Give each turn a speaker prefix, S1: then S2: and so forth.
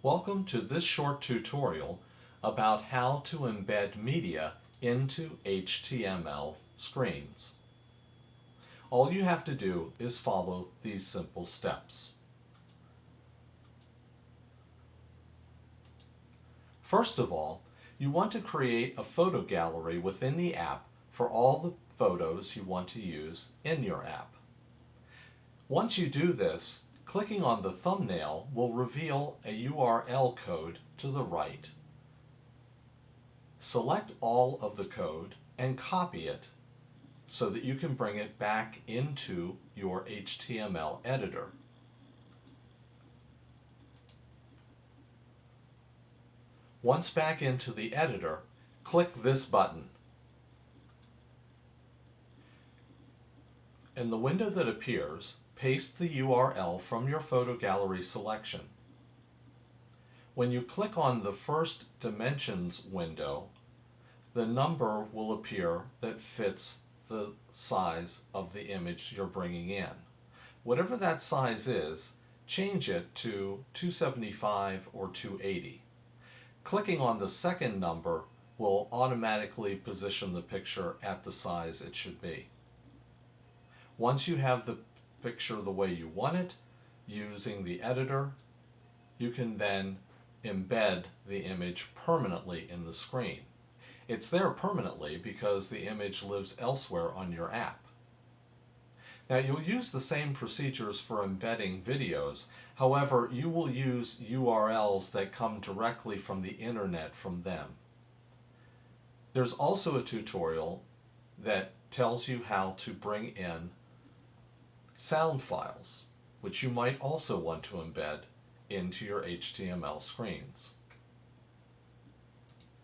S1: Welcome to this short tutorial about how to embed media into HTML screens. All you have to do is follow these simple steps. First of all, you want to create a photo gallery within the app for all the photos you want to use in your app. Once you do this, clicking on the thumbnail will reveal a URL code to the right. Select all of the code and copy it so that you can bring it back into your HTML editor. Once back into the editor, click this button. In the window that appears, paste the URL from your photo gallery selection. When you click on the first dimensions window, the number will appear that fits the size of the image you're bringing in. Whatever that size is, change it to 275 or 280. Clicking on the second number will automatically position the picture at the size it should be. Once you have the picture the way you want it, using the editor, you can then embed the image permanently in the screen. It's there permanently because the image lives elsewhere on your app. Now you'll use the same procedures for embedding videos, however you will use URLs that come directly from the internet from them. There's also a tutorial that tells you how to bring in sound files, which you might also want to embed into your HTML screens.